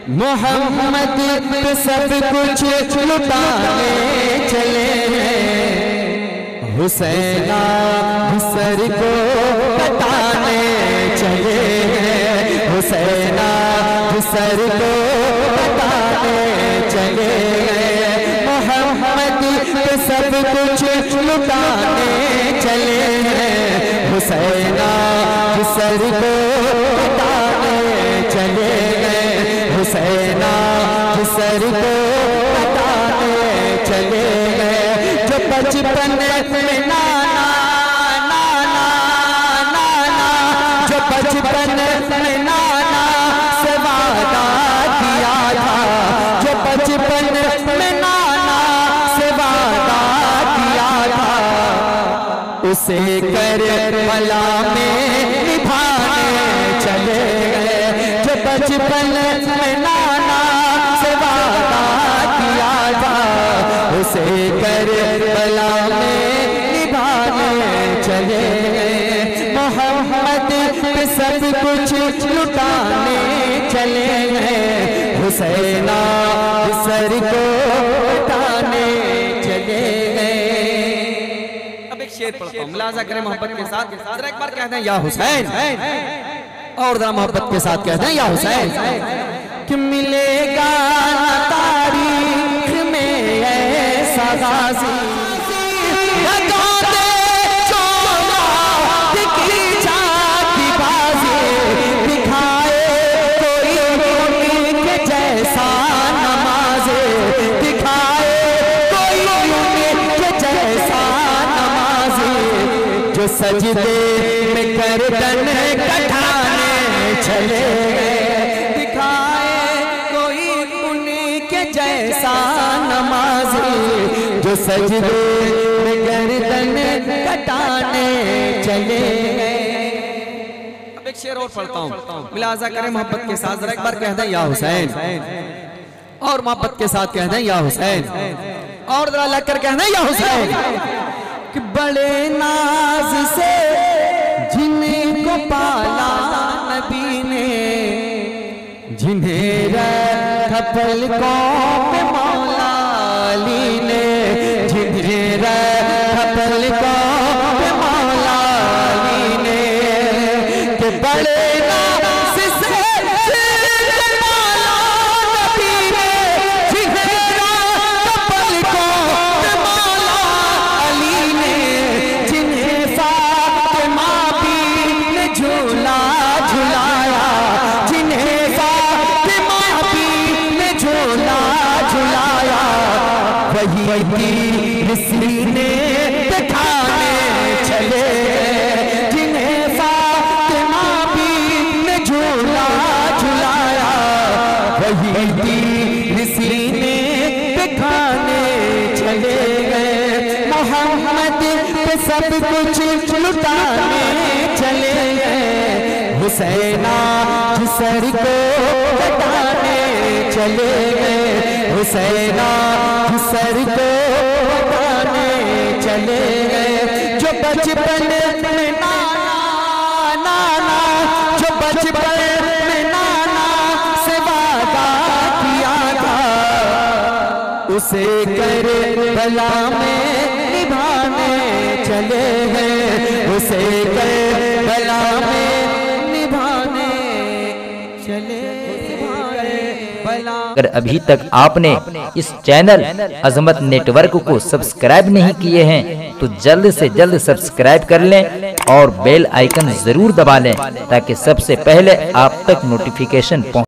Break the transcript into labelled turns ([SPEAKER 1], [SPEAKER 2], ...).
[SPEAKER 1] मोहम्मद पे सब कुछ लुटाने चले हैं, हुसैना सर को कटाने चले हैं, हुसैना सर को कटाने चले हैं। मोहम्मद पे सब कुछ लुटाने चले हैं, हुसैना सर को कटाने चले हैं, हुसैना सर को कटाने चले गए। जो बचपन में नाना नाना नाना, जो बचपन में नाना से वादा किया था, जो बचपन में नाना से वादा किया था, उसे करबला में निभाने चले गए। जो बचपन में नाना से वादा किया था, उसे करबला में निभाने चले गए। मोहम्मद पे सब कुछ लुटाने चले गए, हुसैना सर को कटाने चले गए। अब एक शेर पढ़ता हूँ, मुलाजा करें मोहब्बत के साथ। जरा एक बार कहते हैं या हुसैन, और जरा मोहब्बत के साथ कहते हैं या हुसैन। कि मिलेगा न तारीख में ऐसा गाज़ी, लगाते चौराहे की झांकी बाजी, दिखाए कोई उनके जैसा नमाज़े, दिखाए कोई उनके जैसा नमाज़े, जो सजदे में गर्दन कटाने चले गए, दिखाए कोई उनके जैसा नमाज़ी, जो सजदे में गर्दन कटाने चले गए। अब एक शेर और पढ़ता हूँ, मुलाजा करें मोहब्बत के साथ। जरा एक बार कहते हैं या हुसैन, और मोहब्बत के साथ कहते हैं या हुसैन, और जरा लग कर कहते हैं या हुसैन। कि बड़े नाज से जिनको पाला नबी ने, जिन्हें रखा पलकों पे मौला अली ने, जिन्हें रखा पलकों पे मौला अली ने, कि बड़े नाज से जिनको पाला नबी ने, जिन्हें रखा पलकों पे मौला अली ने, जिन्हें फातिमा भी ने झूला झुलाया, जिन्हें फातिमा भी ने झूला झुलाया, वही सीने दिखाने चले गए, जिन्हें फातिमा भी ने झूला झुलाया, वही सीने दिखाने चले गए। मोहम्मद पे सब कुछ लुटाने चले गए, हुसैना सर को कटाने चले गए, हुसैना सर को कटाने चले गए। जो बचपन में नाना नाना, जो बचपन में नाना से वादा किया था, उसे करबला में निभाने चले गए, उसे करबला में निभाने चले गए।
[SPEAKER 2] अगर अभी तक आपने इस चैनल अज़मत नेटवर्क को सब्सक्राइब नहीं किए हैं तो जल्द से जल्द सब्सक्राइब कर लें और बेल आइकन जरूर दबा लें ताकि सबसे पहले आप तक नोटिफिकेशन पहुंचे।